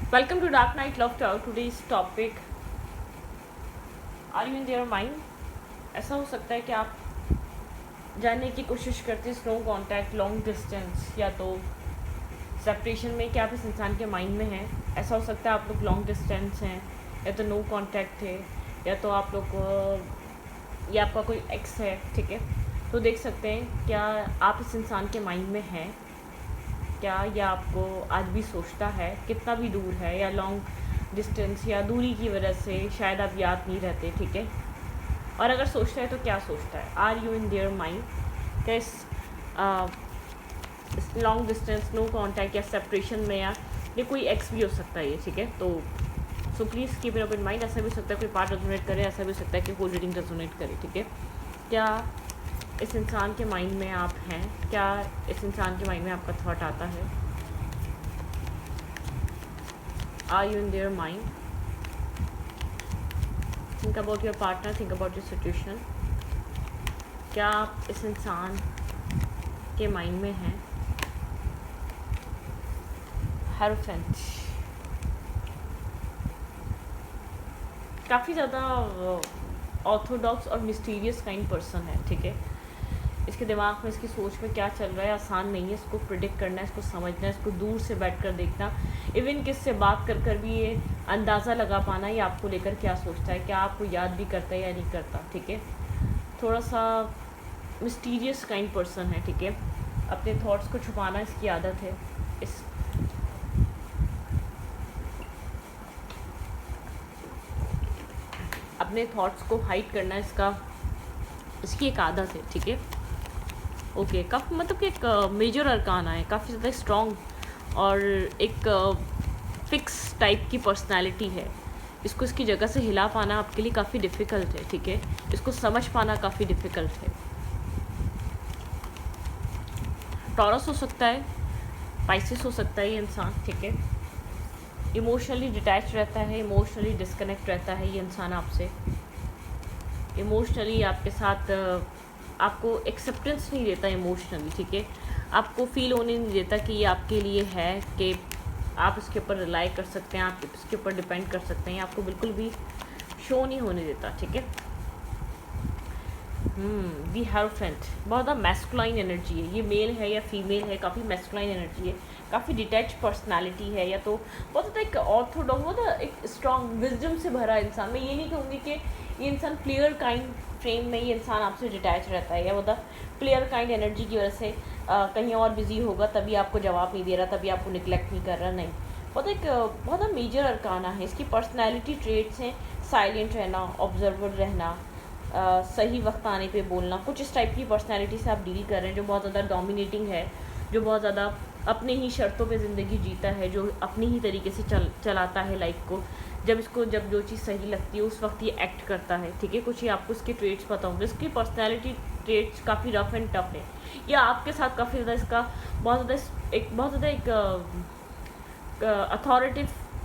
Welcome to Dark Night Love Talk. Today's topic, Are you in their mind? ऐसा हो सकता है कि आप जानने की कोशिश करते हैं स्लो कॉन्टैक्ट, लॉन्ग डिस्टेंस या तो सेपरेशन में कि आप इस इंसान के माइंड में हैं. ऐसा हो सकता है आप लोग लॉन्ग डिस्टेंस हैं या तो नो कॉन्टैक्ट थे या तो आप लोग या आपका कोई एक्स है. ठीक है, तो देख सकते हैं क्या आप इस इंसान के माइंड में हैं, क्या यह आपको आज भी सोचता है, कितना भी दूर है या लॉन्ग डिस्टेंस या दूरी की वजह से शायद आप याद नहीं रहते. ठीक है, और अगर सोचता है तो क्या सोचता है. Are you in their mind? क्या इस लॉन्ग डिस्टेंस, नो कॉन्टैक्ट या सेपरेशन में या ये कोई एक्स भी हो सकता है ये. ठीक है, तो so please keep it up in mind. ऐसा भी हो सकता है कोई पार्ट रेजोनेट करे, ऐसा भी हो सकता है कि होल रीडिंग रेजोनेट करे. ठीक है, क्या इस इंसान के माइंड में आप हैं? क्या इस इंसान के माइंड में आपका थॉट आता है? Are you in their mind? Think about your partner, think about your situation. क्या आप इस इंसान के माइंड में हैं? हेरोफेंट काफ़ी ज़्यादा ऑर्थोडॉक्स और मिस्टीरियस काइंड पर्सन है. ठीक है, इसके दिमाग में, इसकी सोच में क्या चल रहा है आसान नहीं है इसको प्रिडिक्ट करना, इसको समझना, इसको दूर से बैठ कर देखना, इवन किससे बात कर कर भी ये अंदाज़ा लगा पाना ये आपको लेकर क्या सोचता है, क्या आपको याद भी करता है या नहीं करता. ठीक है, थोड़ा सा मिस्टीरियस काइंड पर्सन है. ठीक है, अपने थॉट्स को छुपाना इसकी आदत है. इस अपने थॉट्स को हाइड करना इसकी एक आदत है. ठीक है, ओके, काफ़ी मतलब कि एक मेजर अरकान है, काफ़ी ज़्यादा स्ट्रॉन्ग और एक फिक्स टाइप की पर्सनालिटी है. इसको इसकी जगह से हिला पाना आपके लिए काफ़ी डिफ़िकल्ट है. ठीक है, इसको समझ पाना काफ़ी डिफ़िकल्ट है. टॉरस हो सकता है, पाइसेस हो सकता है ये इंसान. ठीक है, इमोशनली डिटैच रहता है, इमोशनली डिस्कनेक्ट रहता है ये इंसान आपसे. इमोशनली आपके साथ आपको एक्सेप्टेंस नहीं देता इमोशनली. ठीक है, आपको फील होने नहीं देता कि ये आपके लिए है, कि आप इसके ऊपर रिलाई कर सकते हैं, आप इसके ऊपर डिपेंड कर सकते हैं. आपको बिल्कुल भी शो नहीं होने देता. ठीक है, दी हेरोफेंट बहुत ज़्यादा मैस्कुलाइन एनर्जी है. ये मेल है या फीमेल है, काफ़ी मैस्कुलाइन एनर्जी है, काफ़ी डिटैच पर्सनालिटी है, या तो बहुत ज़्यादा एक ऑर्थोडॉक्स, बहुत एक स्ट्रॉन्ग विजडम से भरा इंसान. मैं ये नहीं कहूँगी कि ये इंसान क्लियर काइंड फ्रेम में ये इंसान आपसे डिटैच रहता है, या मतलब क्लियर काइंड एनर्जी की वजह से कहीं और बिजी होगा तभी आपको जवाब नहीं दे रहा, तभी आपको निगलेक्ट नहीं कर रहा. नहीं, बहुत मेजर अरकाना है. इसकी पर्सनैलिटी ट्रेट्स हैं साइलेंट रहना, ऑब्जर्वर रहना, सही वक्त आने पे बोलना. कुछ इस टाइप की पर्सनैलिटी से आप डील कर रहे हैं जो बहुत ज़्यादा डोमिनेटिंग है, जो बहुत ज़्यादा अपने ही शर्तों पे ज़िंदगी जीता है, जो अपनी ही तरीके से चलाता है लाइफ को. जब जो चीज़ सही लगती है उस वक्त ये एक्ट करता है. ठीक है, कुछ ही आपको इसके ट्रेट्स पता होंगे. इसकी पर्सनैलिटी ट्रेट्स काफ़ी रफ एंड टफ है, या आपके साथ काफ़ी ज़्यादा इसका बहुत ज़्यादा एक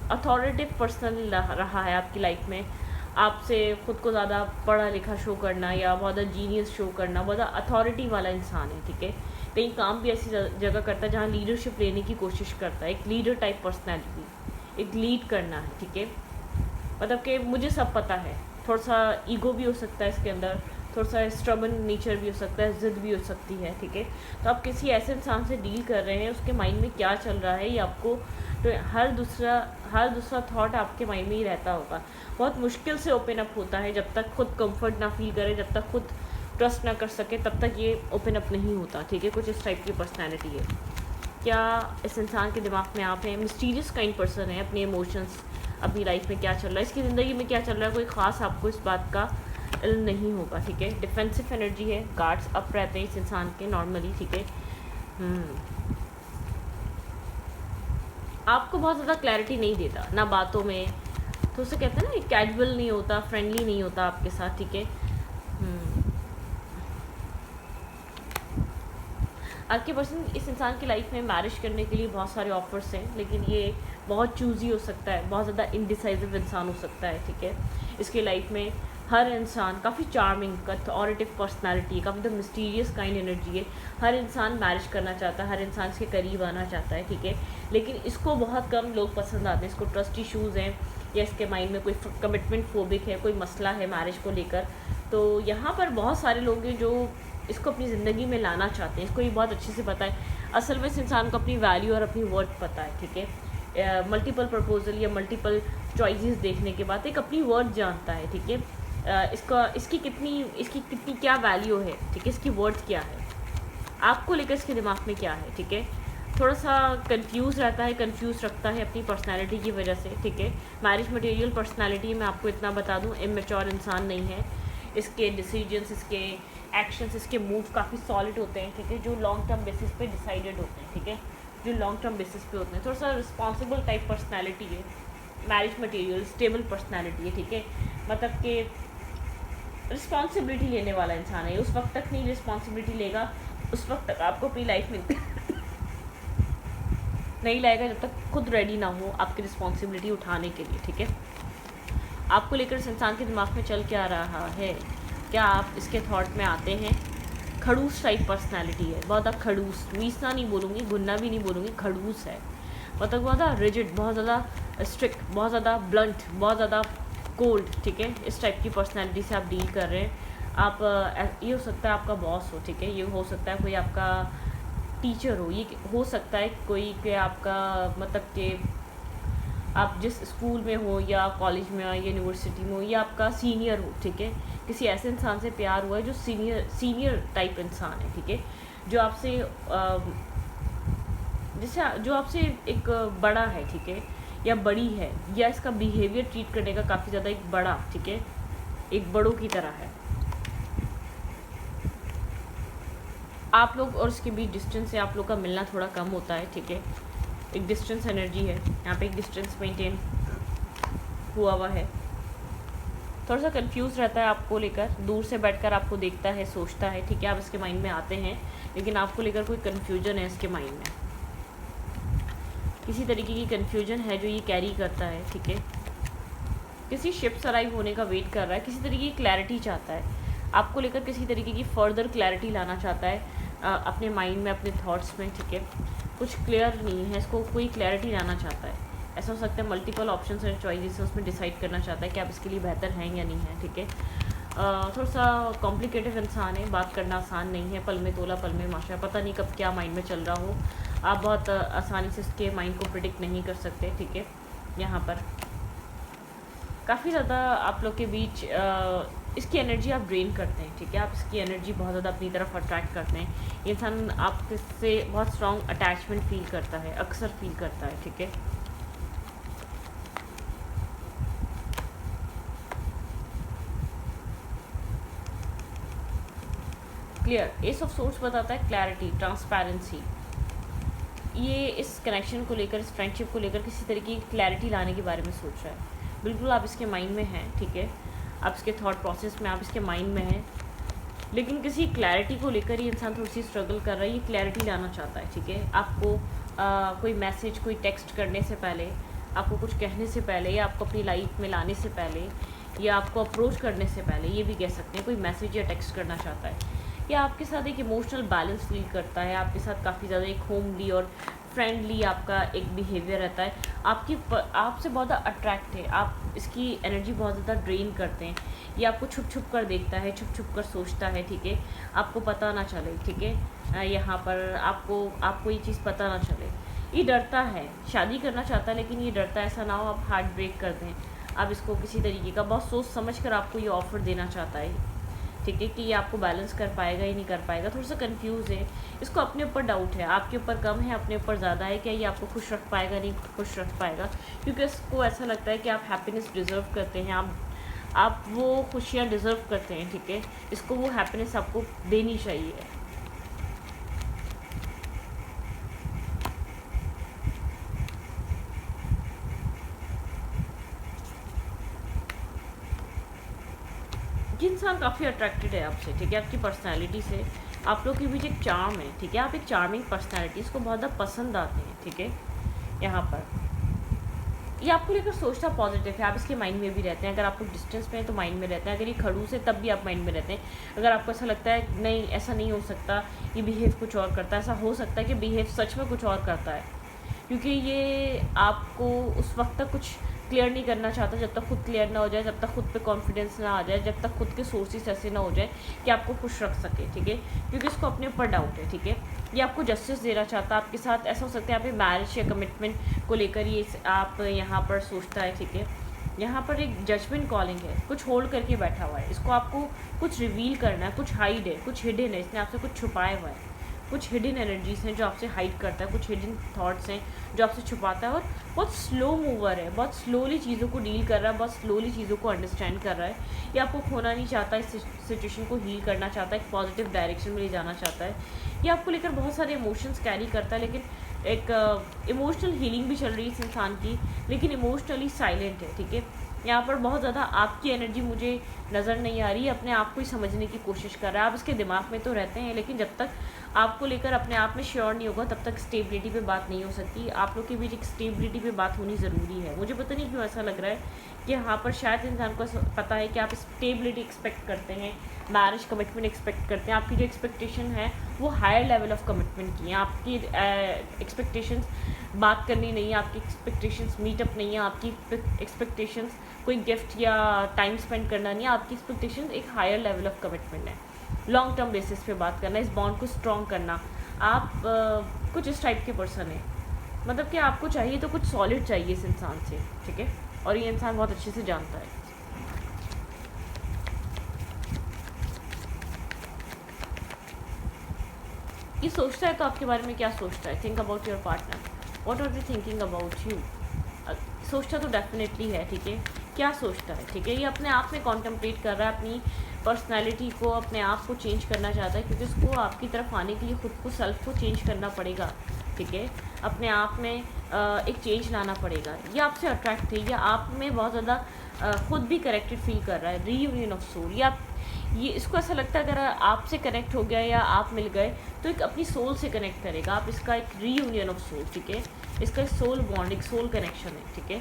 अथॉरिटिव पर्सन रहा है आपकी लाइफ में. आपसे ख़ुद को ज़्यादा पढ़ा लिखा शो करना या बहुत ज़्यादा जीनियस शो करना, बहुत ज़्यादा अथॉरिटी वाला इंसान है. ठीक है, कहीं काम भी ऐसी जगह करता है जहाँ लीडरशिप लेने की कोशिश करता है. एक लीडर टाइप पर्सनैलिटी, एक लीड करना है. ठीक है, मतलब कि मुझे सब पता है. थोड़ा सा ईगो भी हो सकता है इसके अंदर, थोड़ा सा स्ट्रबन नेचर भी हो सकता है, ज़िद भी हो सकती है. ठीक है, तो आप किसी ऐसे इंसान से डील कर रहे हैं, उसके माइंड में क्या चल रहा है ये आपको, तो हर दूसरा थॉट आपके माइंड में ही रहता होगा. बहुत मुश्किल से ओपन अप होता है. जब तक खुद कंफर्ट ना फील करे, जब तक खुद ट्रस्ट ना कर सके, तब तक ये ओपन अप नहीं होता. ठीक है, कुछ इस टाइप की पर्सनैलिटी है. क्या इस इंसान के दिमाग में आप हैं? मिस्टीरियस काइंड पर्सन है. अपने इमोशंस, अपनी लाइफ में क्या चल रहा है, इसकी ज़िंदगी में क्या चल रहा है, कोई ख़ास आपको इस बात का इल्म नहीं होगा. ठीक है, डिफेंसिव एनर्जी है, गार्ड्स अप रहते हैं इस इंसान के नॉर्मली. ठीक है, आपको बहुत ज़्यादा क्लैरिटी नहीं देता ना बातों में, तो उसे कहते हैं ना, कैजुअल नहीं होता, फ्रेंडली नहीं होता आपके साथ. ठीक है, आपके पर्सन इस इंसान की लाइफ में मैरिज करने के लिए बहुत सारे ऑफर्स हैं, लेकिन ये बहुत चूज़ी हो सकता है, बहुत ज़्यादा इनडिसाइसिव इंसान हो सकता है. ठीक है, इसके लाइफ में हर इंसान काफ़ी चार्मिंग अथॉरिटिव पर्सनालिटी है, काफ़ी द मिस्टीरियस काइंड एनर्जी है। हर इंसान मैरिज करना चाहता है, हर इंसान इसके करीब आना चाहता है, ठीक है। लेकिन इसको बहुत कम लोग पसंद आते हैं। इसको ट्रस्ट इशूज़ हैं, या इसके माइंड में कोई कमिटमेंट फोबिक है, कोई मसला है मैरिज को लेकर। तो यहाँ पर बहुत सारे लोग हैं जो इसको अपनी ज़िंदगी में लाना चाहते हैं। इसको ये बहुत अच्छे से पता है असल में इस इंसान को अपनी वैल्यू और अपनी वर्थ पता है, ठीक है। मल्टीपल प्रपोजल या मल्टीपल चॉइसेस देखने के बाद एक अपनी वर्थ जानता है, ठीक है। इसकी कितनी क्या वैल्यू है, ठीक है, इसकी वर्थ क्या है, आपको लेकर इसके दिमाग में क्या है, ठीक है। थोड़ा सा कंफ्यूज रहता है, कंफ्यूज रखता है अपनी पर्सनैलिटी की वजह से, ठीक है। मैरिज मटेरियल पर्सनैलिटी में आपको इतना बता दूँ, इमेच्योर इंसान नहीं है। इसके डिसीजंस, इसके एक्शंस, इसके मूव काफ़ी सॉलिड होते हैं, ठीक है, जो लॉन्ग टर्म बेसिस पे डिसाइडेड होते हैं, ठीक है, जो लॉन्ग टर्म बेसिस पे होते हैं। थोड़ा सा रिस्पॉन्सिबल टाइप पर्सनैलिटी है मैरिज मटेरियल, स्टेबल पर्सनैलिटी है, ठीक है। मतलब कि रिस्पॉन्सिबिलिटी लेने वाला इंसान है। उस वक्त तक नहीं रिस्पॉन्सिबिलिटी लेगा, उस वक्त तक आपको अपनी लाइफ में नहीं लाएगा जब तक खुद रेडी ना हो आपकी रिस्पॉन्सिबिलिटी उठाने के लिए, ठीक है। आपको लेकर इस इंसान के दिमाग में चल क्या रहा है, क्या आप इसके थॉट में आते हैं। खड़ूस टाइप पर्सनैलिटी है, बहुत ज़्यादा खड़ूस, मीसना नहीं बोलूँगी, गुन्ना भी नहीं बोलूँगी, खड़ूस है। मतलब बहुत ज़्यादा रिजिड, बहुत ज़्यादा स्ट्रिक्ट, बहुत ज़्यादा ब्लंट, बहुत ज़्यादा कोल्ड, ठीक है। इस टाइप की पर्सनैलिटी से आप डील कर रहे हैं। आप ये हो सकता है आपका बॉस हो, ठीक है, ये हो सकता है कोई आपका टीचर हो, ये हो सकता है कोई के आपका मतलब कि आप जिस स्कूल में हो या कॉलेज में हो या यूनिवर्सिटी में हो, या आपका सीनियर हो, ठीक है। किसी ऐसे इंसान से प्यार हुआ है जो सीनियर टाइप इंसान है, ठीक है, जो आपसे जो आपसे एक बड़ा है, ठीक है, या बड़ी है, या इसका बिहेवियर ट्रीट करने का काफ़ी ज़्यादा एक बड़ा, ठीक है, एक बड़ों की तरह है। आप लोग और इसके बीच डिस्टेंस से आप लोग का मिलना थोड़ा कम होता है, ठीक है। एक डिस्टेंस एनर्जी है यहाँ पे, एक डिस्टेंस मेंटेन हुआ है। थोड़ा सा कंफ्यूज रहता है आपको लेकर, दूर से बैठकर आपको देखता है, सोचता है, ठीक है। आप इसके माइंड में आते हैं, लेकिन आपको लेकर कोई कन्फ्यूजन है इसके माइंड में, किसी तरीके की कन्फ्यूजन है जो ये कैरी करता है, ठीक है। किसी शिप्स अराइव होने का वेट कर रहा है, किसी तरीके की क्लैरिटी चाहता है आपको लेकर, किसी तरीके की फर्दर क्लैरिटी लाना चाहता है अपने माइंड में, अपने थॉट्स में, ठीक है। कुछ क्लियर नहीं है, इसको कोई क्लैरिटी लाना चाहता है। ऐसा हो सकता है मल्टीपल ऑप्शंस और चॉइसेस है, उसमें डिसाइड करना चाहता है कि आप इसके लिए बेहतर हैं या नहीं है, ठीक है। थोड़ा सा कॉम्प्लिकेटेड इंसान है, बात करना आसान नहीं है, पल में तोला पल में माशा, पता नहीं कब क्या माइंड में चल रहा हो। आप बहुत आसानी से इसके माइंड को प्रिडिक्ट नहीं कर सकते, ठीक है। यहाँ पर काफ़ी ज़्यादा आप लोग के बीच इसकी एनर्जी आप ड्रेन करते हैं, ठीक है। आप इसकी एनर्जी बहुत ज़्यादा अपनी तरफ अट्रैक्ट करते हैं। ये इंसान आपसे बहुत स्ट्रॉन्ग अटैचमेंट फील करता है, अक्सर फील करता है, ठीक है। क्लियर, एस ऑफ सोर्स बताता है क्लैरिटी, ट्रांसपेरेंसी। ये इस कनेक्शन को लेकर, इस फ्रेंडशिप को लेकर किसी तरीके की क्लैरिटी लाने के बारे में सोच रहा है। बिल्कुल आप इसके माइंड में हैं, ठीक है, आप इसके थॉट प्रोसेस में, आप इसके माइंड में हैं, लेकिन किसी क्लैरिटी को लेकर ये इंसान थोड़ी सी स्ट्रगल कर रहा है। ये क्लैरिटी लाना चाहता है, ठीक है। आपको कोई मैसेज, कोई टेक्स्ट करने से पहले, आपको कुछ कहने से पहले, या आपको अपनी लाइफ में लाने से पहले, या आपको अप्रोच करने से पहले, ये भी कह सकते हैं, कोई मैसेज या टेक्स्ट करना चाहता है, या आपके साथ एक इमोशनल बैलेंस फील करता है, आपके साथ काफ़ी ज़्यादा एक होमली और फ्रेंडली आपका एक बिहेवियर रहता है, आपसे बहुत ज़्यादा अट्रैक्ट है, आप इसकी एनर्जी बहुत ज़्यादा ड्रेन करते हैं। ये आपको छुप छुप कर देखता है, छुप छुप कर सोचता है, ठीक है, आपको पता ना चले, ठीक है। यहाँ पर आपको ये चीज़ पता ना चले। ये डरता है, शादी करना चाहता है, लेकिन ये डरता है ऐसा ना हो आप हार्ट ब्रेक कर दें। आप इसको किसी तरीके का बहुत सोच समझ कर आपको ये ऑफ़र देना चाहता है, ठीक है, कि ये आपको बैलेंस कर पाएगा या नहीं कर पाएगा। थोड़ा सा कंफ्यूज है, इसको अपने ऊपर डाउट है, आपके ऊपर कम है, अपने ऊपर ज़्यादा है। क्या ये आपको खुश रख पाएगा, नहीं खुश रख पाएगा, क्योंकि इसको ऐसा लगता है कि आप हैप्पीनेस डिज़र्व करते हैं, आप वो खुशियाँ डिज़र्व करते हैं, ठीक है। इसको वो हैप्पीनेस आपको देनी चाहिए। ये इंसान काफ़ी अट्रैक्टेड है आपसे, ठीक है, आपकी पर्सनैलिटी से। आप लोग के बीच एक चार्म है, ठीक है, आप एक चार्मिंग पर्सनैलिटी, इसको बहुत ज़्यादा पसंद आते हैं, ठीक है। यहाँ पर ये आपको लेकर सोचना पॉजिटिव है, आप इसके माइंड में भी रहते हैं। अगर आप लोग डिस्टेंस में हैं तो माइंड में रहते हैं, अगर ये खड़ूस है तब भी आप माइंड में रहते हैं। अगर आपको ऐसा लगता है नहीं ऐसा नहीं हो सकता, ये बिहेव कुछ और करता है, ऐसा हो सकता है कि बिहेव सच में कुछ और करता है, क्योंकि ये आपको उस वक्त तक कुछ क्लियर नहीं करना चाहता जब तक खुद क्लियर ना हो जाए, जब तक खुद पे कॉन्फिडेंस ना आ जाए, जब तक खुद के सोर्सेस ऐसे ना हो जाए कि आपको खुश रख सके, ठीक है, क्योंकि इसको अपने ऊपर डाउट है, ठीक है। ये आपको जस्टिस देना चाहता है आपके साथ। ऐसा हो सकता है यहाँ पे मैरिज या कमिटमेंट को लेकर ये आप यहाँ पर सोचता है, ठीक है। यहाँ पर एक जजमेंट कॉलिंग है, कुछ होल्ड करके बैठा हुआ है, इसको आपको कुछ रिवील करना है, कुछ हाइड है, कुछ हिडन है, इसने आपसे कुछ छुपाया हुआ है, कुछ हिडन एनर्जीज हैं जो आपसे हाइड करता है, कुछ हिडन थॉट्स हैं जो आपसे छुपाता है, और बहुत स्लो मूवर है, बहुत स्लोली चीज़ों को डील कर रहा है, बहुत स्लोली चीज़ों को अंडरस्टैंड कर रहा है। ये आपको खोना नहीं चाहता, इस सिचुएशन को हील करना चाहता है, एक पॉजिटिव डायरेक्शन में ले जाना चाहता है। ये आपको लेकर बहुत सारे इमोशंस कैरी करता है, लेकिन एक इमोशनल हीलिंग भी चल रही है इस इंसान की, लेकिन इमोशनली साइलेंट है, ठीक है। यहाँ पर बहुत ज़्यादा आपकी एनर्जी मुझे नज़र नहीं आ रही है, अपने आप को ही समझने की कोशिश कर रहा है। आप इसके दिमाग में तो रहते हैं, लेकिन जब तक आपको लेकर अपने आप में श्योर नहीं होगा तब तक स्टेबिलिटी पे बात नहीं हो सकती। आप लोग के बीच एक स्टेबिलिटी पे बात होनी ज़रूरी है। मुझे पता नहीं क्यों ऐसा लग रहा है कि यहाँ पर शायद इंसान को पता है कि आप स्टेबिलिटी एक्सपेक्ट करते हैं, मैरिज कमिटमेंट एक्सपेक्ट करते हैं। आपकी जो एक्सपेक्टेशन है वो हायर लेवल ऑफ कमिटमेंट की है। आपकी एक्सपेक्टेशंस बात करनी नहीं है, आपकी एक्सपेक्टेशंस मीटअप नहीं है, आपकी एक्सपेक्टेशंस कोई गिफ्ट या टाइम स्पेंड करना नहीं है, आपकी एक्सपेक्टेशंस एक हायर लेवल ऑफ कमिटमेंट है, लॉन्ग टर्म बेसिस पे बात करना, इस बॉन्ड को स्ट्रॉन्ग करना। आप कुछ इस टाइप के पर्सन हैं, मतलब कि आपको चाहिए तो कुछ सॉलिड चाहिए इस इंसान से, ठीक है, और ये इंसान बहुत अच्छे से जानता है। ये सोचता है तो आपके बारे में क्या सोचता है? Think about your partner, what are they thinking about you. सोचता तो डेफिनेटली है, ठीक है, क्या सोचता है, ठीक है। ये अपने आप में कॉन्टम्पलेट कर रहा है, अपनी पर्सनैलिटी को, अपने आप को चेंज करना चाहता है, क्योंकि उसको आपकी तरफ आने के लिए खुद को, सेल्फ को चेंज करना पड़ेगा, ठीक है। अपने आप में एक चेंज लाना पड़ेगा। ये आपसे अट्रैक्ट है, या आप में बहुत ज़्यादा खुद भी करेक्टेड फील कर रहा है, रीयूनियन ऑफ सोल। या ये इसको ऐसा लगता है अगर आपसे कनेक्ट हो गया या आप मिल गए तो एक अपनी सोल से कनेक्ट करेगा। आप इसका एक रीयूनियन ऑफ सोल, ठीक है, इसका एक सोल बॉन्ड, एक सोल कनेक्शन है, ठीक है।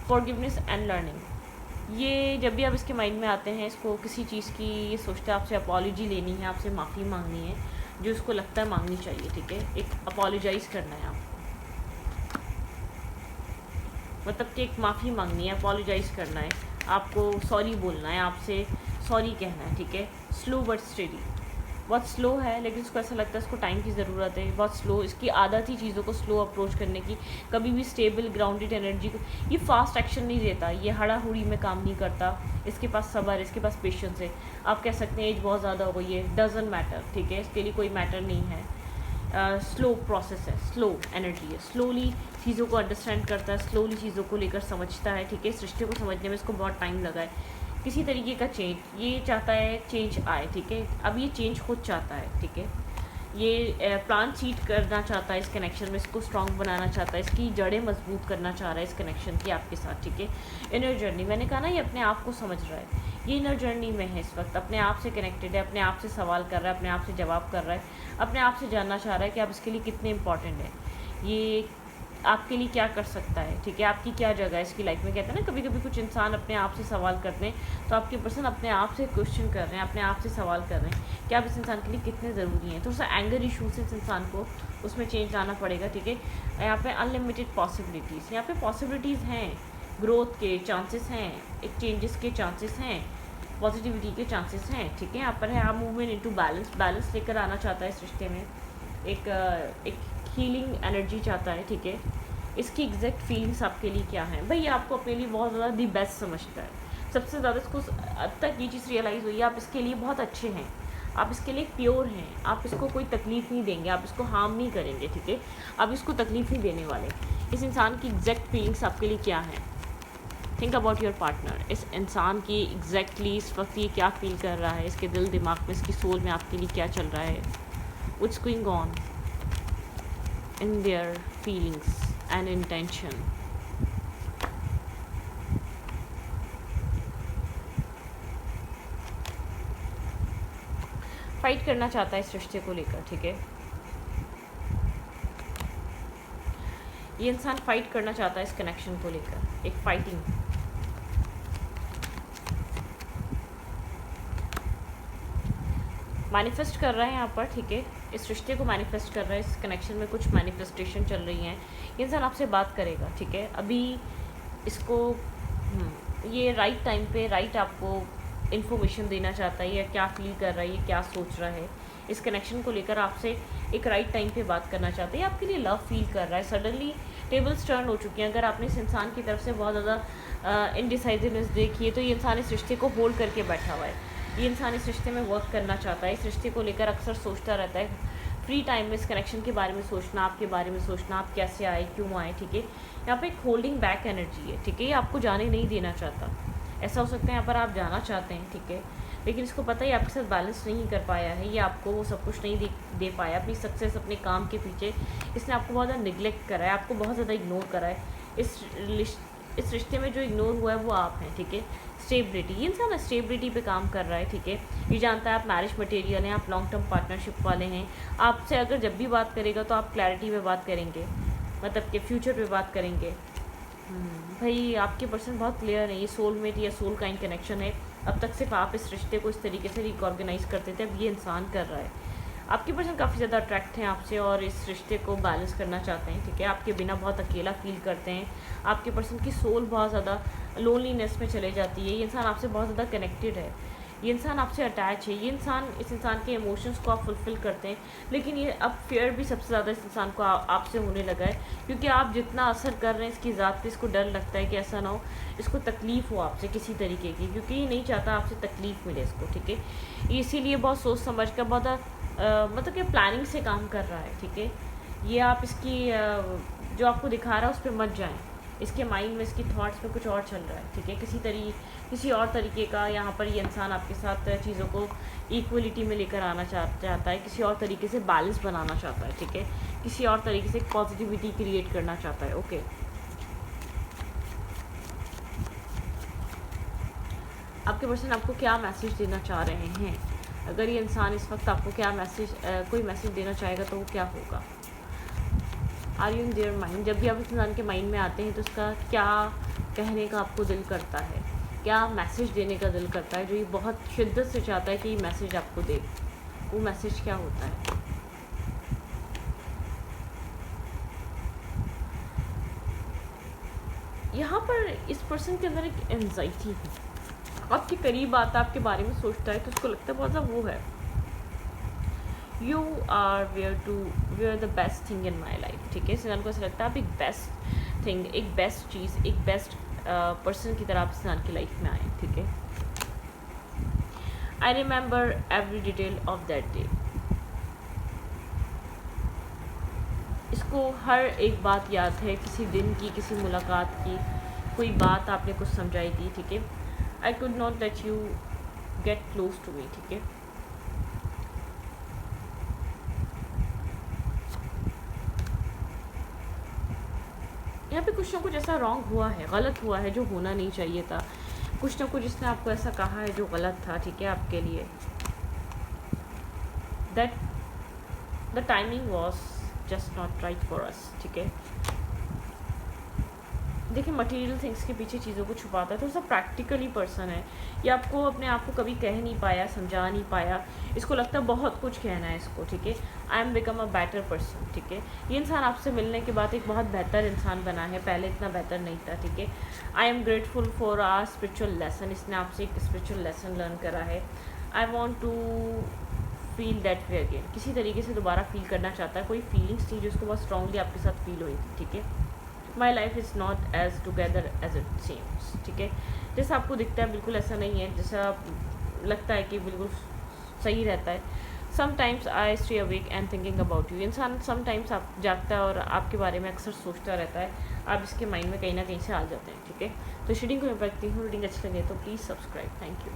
फॉरगिवनेस एंड लर्निंग, ये जब भी आप इसके माइंड में आते हैं, इसको किसी चीज़ की ये सोचता है, आपसे अपॉलॉजी लेनी है, आपसे माफ़ी मांगनी है, जो इसको लगता है मांगनी चाहिए, ठीक है, एक अपोलोजाइज करना है आपको, मतलब कि एक माफ़ी मांगनी है, अपोलोजाइज करना है, आपको सॉरी बोलना है, आपसे सॉरी कहना है, ठीक है। स्लो बट स्टेडी, बहुत स्लो है, लेकिन इसको ऐसा लगता है इसको टाइम की ज़रूरत है, बहुत स्लो, इसकी आदत ही चीज़ों को स्लो अप्रोच करने की, कभी भी स्टेबल ग्राउंडेड एनर्जी को, ये फास्ट एक्शन नहीं देता, ये हड़ाहुड़ी में काम नहीं करता, इसके पास सब्र, इसके पास पेशेंस है। आप कह सकते हैं एज बहुत ज़्यादा हो गई है, डजंट मैटर, ठीक है, इसके लिए कोई मैटर नहीं है। स्लो प्रोसेस है, स्लो एनर्जी है, स्लोली चीज़ों को अंडरस्टैंड करता है, स्लोली चीज़ों को लेकर समझता है, ठीक है। इस रिश्ते को समझने में इसको बहुत टाइम लगा है। किसी तरीके का चेंज ये चाहता है, चेंज आए, ठीक है, अब ये चेंज खुद चाहता है, ठीक है। ये प्लान सीड करना चाहता है इस कनेक्शन में, इसको स्ट्रॉन्ग बनाना चाहता है, इसकी जड़ें मजबूत करना चाह रहा है इस कनेक्शन की आपके साथ, ठीक है। इनर जर्नी, मैंने कहा ना ये अपने आप को समझ रहा है, ये इनर जर्नी में है इस वक्त, अपने आप से कनेक्टेड है, अपने आप से सवाल कर रहा है, अपने आप से जवाब कर रहा है, अपने आप से जानना चाह रहा है कि आप इसके लिए कितने इंपॉर्टेंट हैं, ये आपके लिए क्या कर सकता है, ठीक है, आपकी क्या जगह है इसकी लाइफ में। कहते हैं ना कभी कभी कुछ इंसान अपने आप से सवाल करते हैं, तो आपके पर्सन अपने आप से क्वेश्चन कर रहे हैं, अपने आप से सवाल कर रहे हैं कि आप इस इंसान के लिए कितने ज़रूरी हैं। थोड़ा सा एंगर इशू से इस इंसान को उसमें चेंज लाना पड़ेगा, ठीक है। यहाँ पे अनलिमिटेड पॉसिबिलिटीज़, यहाँ पे पॉसिबिलिटीज़ हैं, ग्रोथ के चांसेस हैं, एक चेंजेस के चांसेस हैं, पॉजिटिविटी के चांसेस हैं, ठीक है। यहाँ पर है आप मूवमेंट इनटू बैलेंस, बैलेंस लेकर आना चाहता है इस रिश्ते में, एक हीलिंग एनर्जी चाहता है, ठीक है। इसकी एग्जैक्ट फीलिंग्स आपके लिए क्या हैं, भाई आपको अपने लिए बहुत ज़्यादा दी बेस्ट समझता है, सबसे ज़्यादा इसको अब तक ये चीज़ रियलाइज़ हुई है, आप इसके लिए बहुत अच्छे हैं, आप इसके लिए प्योर हैं, आप इसको कोई तकलीफ़ नहीं देंगे, आप इसको हार्म नहीं करेंगे, ठीक है, आप इसको तकलीफ़ नहीं देने वाले। इस इंसान की एग्जैक्ट फीलिंग्स आपके लिए क्या हैं? थिंक अबाउट योर पार्टनर, इस इंसान की एग्जैक्टली इस वक्त ये क्या फील कर रहा है, इसके दिल दिमाग में, इसकी सोल में आपके लिए क्या चल रहा है, what's going on in their feelings and intention. Fight करना चाहता है इस रिश्ते को लेकर, ठीक है। ये इंसान फाइट करना चाहता है इस कनेक्शन को लेकर, एक फाइटिंग। मैनिफेस्ट कर रहा है यहाँ पर, ठीक है, इस रिश्ते को मैनिफेस्ट कर रहा है, इस कनेक्शन में कुछ मैनिफेस्टेशन चल रही हैं। ये इंसान आपसे बात करेगा, ठीक है। अभी इसको ये राइट टाइम पे राइट आपको इन्फॉर्मेशन देना चाहता है, या क्या फील कर रहा है, ये क्या सोच रहा है, इस कनेक्शन को लेकर आपसे एक राइट टाइम पे बात करना चाहते हैं, आपके लिए लव फील कर रहा है। सडनली टेबल्स टर्न हो चुकी हैं। अगर आपने इस इंसान की तरफ से बहुत ज़्यादा इनडिसाइजिवनेस देखी है, तो ये इंसान इस रिश्ते को होल्ड करके बैठा हुआ है। ये इंसान इस रिश्ते में वर्क करना चाहता है, इस रिश्ते को लेकर अक्सर सोचता रहता है। फ्री टाइम में इस कनेक्शन के बारे में सोचना, आपके बारे में सोचना, आप कैसे आए, क्यों आए, ठीक है। यहाँ पे एक होल्डिंग बैक एनर्जी है, ठीक है। ये आपको जाने नहीं देना चाहता। ऐसा हो सकता है यहाँ पर आप जाना चाहते हैं, ठीक है, लेकिन इसको पता है आपके साथ बैलेंस नहीं कर पाया है, ये आपको वो सब कुछ नहीं दे पाया। अपनी सक्सेस, अपने काम के पीछे इसने आपको बहुत ज़्यादा निगलेक्ट करा है, आपको बहुत ज़्यादा इग्नोर करा है। इस रिश्ते में जो इग्नोर हुआ है वो आप हैं, ठीक है। स्टेबिलिटी, ये इंसान स्टेबिलिटी पे काम कर रहा है, ठीक है। ये जानता है आप मैरिज मटेरियल हैं, आप लॉन्ग टर्म पार्टनरशिप वाले हैं। आपसे अगर जब भी बात करेगा तो आप क्लैरिटी पे बात करेंगे, मतलब कि फ्यूचर पे बात करेंगे। भाई आपके पर्सन बहुत क्लियर है, ये सोलमेट या सोल काइंड कनेक्शन है। अब तक सिर्फ आप इस रिश्ते को इस तरीके से रिकॉर्गनाइज करते थे, अब ये इंसान कर रहा है। आपके पर्सन काफ़ी ज़्यादा अट्रैक्ट हैं आपसे और इस रिश्ते को बैलेंस करना चाहते हैं, ठीक है। आपके बिना बहुत अकेला फील करते हैं। आपके पर्सन की सोल बहुत ज़्यादा लोनलीनेस में चले जाती है। ये इंसान आपसे बहुत ज़्यादा कनेक्टेड है, ये इंसान आपसे अटैच है। ये इंसान, इस इंसान के इमोशंस को आप फुलफ़िल करते हैं, लेकिन ये अब फेयर भी सबसे ज़्यादा इस इंसान को आपसे होने लगा है, क्योंकि आप जितना असर कर रहे हैं इसकी ज़ात पे, इसको डर लगता है कि ऐसा ना हो इसको तकलीफ़ हो आपसे किसी तरीके की, क्योंकि ये नहीं चाहता आपसे तकलीफ़ मिले इसको, ठीक है। इसीलिए बहुत सोच समझ कर, बहुत मतलब कि प्लानिंग से काम कर रहा है, ठीक है। ये आप इसकी जो आपको दिखा रहा है उस पर मत जाएं। इसके माइंड में, इसकी थॉट्स में कुछ और चल रहा है, ठीक है। किसी और तरीके का यहाँ पर ये इंसान आपके साथ चीज़ों को इक्वलिटी में लेकर आना चाहता है, किसी और तरीके से बैलेंस बनाना चाहता है, ठीक है। किसी और तरीके से पॉजिटिविटी क्रिएट करना चाहता है, ओके। आपके पर्सन आपको क्या मैसेज देना चाह रहे हैं? अगर ये इंसान इस वक्त आपको कोई मैसेज देना चाहेगा तो वो क्या होगा? Are you in their mind? जब भी आप इस इंसान के माइंड में आते हैं तो उसका क्या कहने का आपको दिल करता है, क्या मैसेज देने का दिल करता है, जो ये बहुत शिद्दत से चाहता है कि ये मैसेज आपको दे, वो मैसेज क्या होता है? यहाँ पर इस पर्सन के अंदर एक एंजाइटी है, आपके करीब आता है, आपके बारे में सोचता है तो उसको लगता है बहुत ज़्यादा वो है, you are were the best thing in my life, ठीक है। इस इंसान को ऐसा लगता है आप एक बेस्ट थिंग, एक बेस्ट चीज़, एक बेस्ट पर्सन की तरह आप इस इंसान की लाइफ में आए, ठीक है। I remember every detail of that day, इसको हर एक बात याद है, किसी दिन की, किसी मुलाकात की, कोई बात आपने कुछ समझाई थी, ठीक है। I could not let you get close to me, ठीक है। यहाँ पे कुछ ना कुछ ऐसा रॉन्ग हुआ है, गलत हुआ है, जो होना नहीं चाहिए था। कुछ ना कुछ इसने आपको ऐसा कहा है जो गलत था, ठीक है, आपके लिए। That the timing was just not right for us, ठीक है। देखिए, मटेरियल थिंग्स के पीछे चीज़ों को छुपाता है, तो सब प्रैक्टिकली पर्सन है। ये आपको अपने आप को कभी कह नहीं पाया, समझा नहीं पाया, इसको लगता है बहुत कुछ कहना है इसको, ठीक है। I M become a better person, ठीक है। ये इंसान आपसे मिलने के बाद एक बहुत बेहतर इंसान बना है, पहले इतना बेहतर नहीं था, ठीक है। I am grateful for our spiritual lesson, इसने आपसे एक स्पिरिचुअल लेसन लर्न करा है। I want to feel that way again, किसी तरीके से दोबारा फील करना चाहता है, कोई फीलिंग्स थी जो उसको बहुत स्ट्रांगली आपके साथ फील हुई थी, ठीक है। My life is not as together as it seems, ठीक है। जैसा आपको दिखता है बिल्कुल ऐसा नहीं है, जैसा लगता है कि बिल्कुल सही रहता है। Sometimes I stay awake and thinking about you, इंसान समटाइम्स आप जागता है और आपके बारे में अक्सर सोचता रहता है, आप इसके माइंड में कहीं ना कहीं से आ जाते हैं, ठीक है। तो रीडिंग को मैं पढ़ती हूँ, रीडिंग अच्छी लगे तो प्लीज़ सब्सक्राइब, थैंक यू।